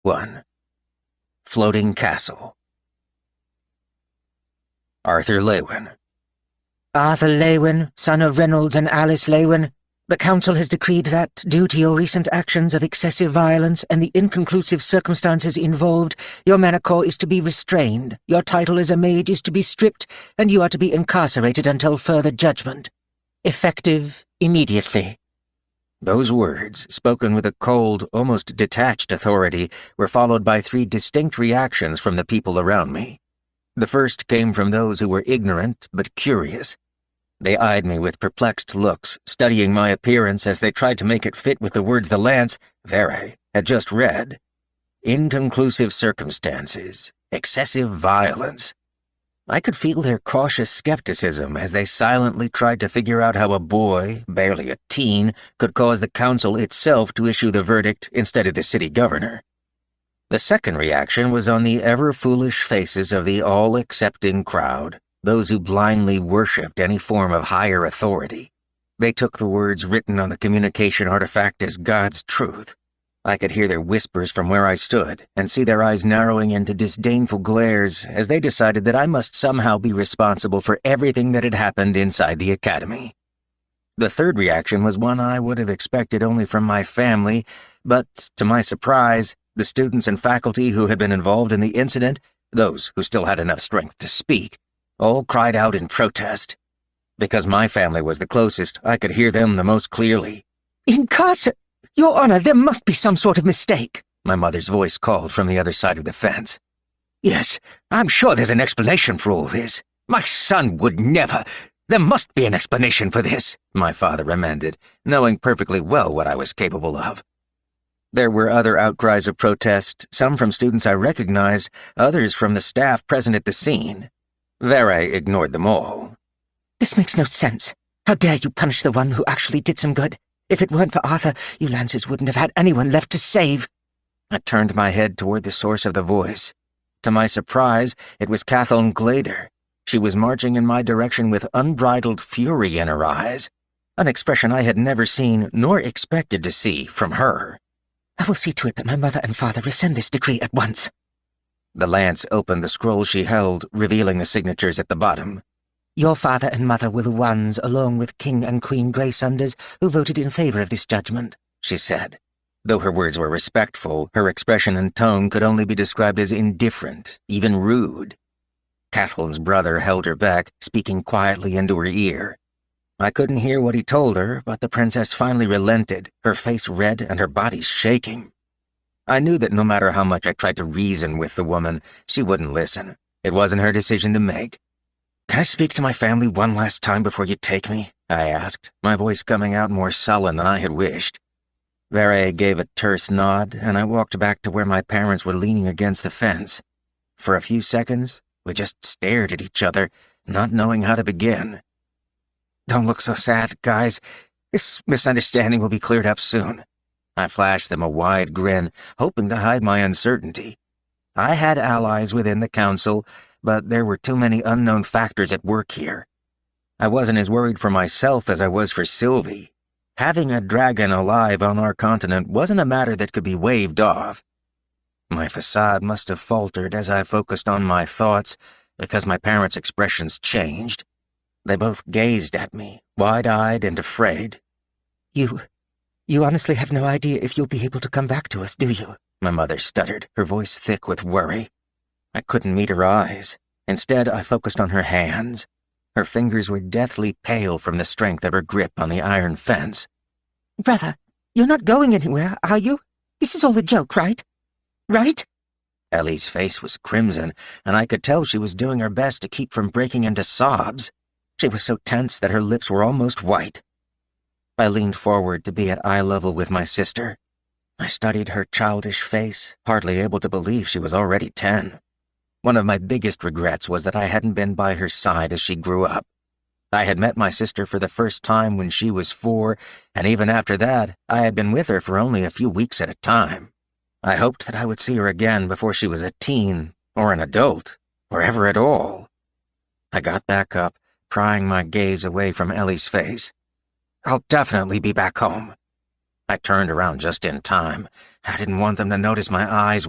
1. Floating Castle. Arthur Lewin. Arthur Lewin, son of Reynolds and Alice Lewin, the Council has decreed that, due to your recent actions of excessive violence and the inconclusive circumstances involved, your manacor is to be restrained, your title as a mage is to be stripped, and you are to be incarcerated until further judgment. Effective immediately. Those words, spoken with a cold, almost detached authority, were followed by 3 distinct reactions from the people around me. The first came from those who were ignorant but curious. They eyed me with perplexed looks, studying my appearance as they tried to make it fit with the words the lance, Vere, had just read. Inconclusive circumstances, excessive violence. I could feel their cautious skepticism as they silently tried to figure out how a boy, barely a teen, could cause the council itself to issue the verdict instead of the city governor. The second reaction was on the ever-foolish faces of the all-accepting crowd, those who blindly worshipped any form of higher authority. They took the words written on the communication artifact as God's truth. I could hear their whispers from where I stood, and see their eyes narrowing into disdainful glares as they decided that I must somehow be responsible for everything that had happened inside the academy. The third reaction was one I would have expected only from my family, but, to my surprise, the students and faculty who had been involved in the incident, those who still had enough strength to speak, all cried out in protest. Because my family was the closest, I could hear them the most clearly. Your Honor, there must be some sort of mistake, my mother's voice called from the other side of the fence. Yes, I'm sure there's an explanation for all this. My son would never. There must be an explanation for this, my father amended, knowing perfectly well what I was capable of. There were other outcries of protest, some from students I recognized, others from the staff present at the scene. Vere ignored them all. This makes no sense. How dare you punish the one who actually did some good? If it weren't for Arthur, you Lancers wouldn't have had anyone left to save. I turned my head toward the source of the voice. To my surprise, it was Kathleen Glader. She was marching in my direction with unbridled fury in her eyes, an expression I had never seen nor expected to see from her. I will see to it that my mother and father rescind this decree at once. The lance opened the scroll she held, revealing the signatures at the bottom. Your father and mother were the ones, along with King and Queen Greysunders, who voted in favor of this judgment, she said. Though her words were respectful, her expression and tone could only be described as indifferent, even rude. Kathleen's brother held her back, speaking quietly into her ear. I couldn't hear what he told her, but the princess finally relented, her face red and her body shaking. I knew that no matter how much I tried to reason with the woman, she wouldn't listen. It wasn't her decision to make. "Can I speak to my family one last time before you take me?" I asked, my voice coming out more sullen than I had wished. Vere gave a terse nod, and I walked back to where my parents were leaning against the fence. For a few seconds, we just stared at each other, not knowing how to begin. "Don't look so sad, guys. This misunderstanding will be cleared up soon." I flashed them a wide grin, hoping to hide my uncertainty. I had allies within the council, but there were too many unknown factors at work here. I wasn't as worried for myself as I was for Sylvie. Having a dragon alive on our continent wasn't a matter that could be waved off. My facade must have faltered as I focused on my thoughts, because my parents' expressions changed. They both gazed at me, wide-eyed and afraid. You honestly have no idea if you'll be able to come back to us, do you?" my mother stuttered, her voice thick with worry. I couldn't meet her eyes. Instead, I focused on her hands. Her fingers were deathly pale from the strength of her grip on the iron fence. "Brother, you're not going anywhere, are you? This is all a joke, right? Right?" Ellie's face was crimson, and I could tell she was doing her best to keep from breaking into sobs. She was so tense that her lips were almost white. I leaned forward to be at eye level with my sister. I studied her childish face, hardly able to believe she was already 10. One of my biggest regrets was that I hadn't been by her side as she grew up. I had met my sister for the first time when she was 4, and even after that, I had been with her for only a few weeks at a time. I hoped that I would see her again before she was a teen, or an adult, or ever at all. I got back up, prying my gaze away from Ellie's face. "I'll definitely be back home." I turned around just in time. I didn't want them to notice my eyes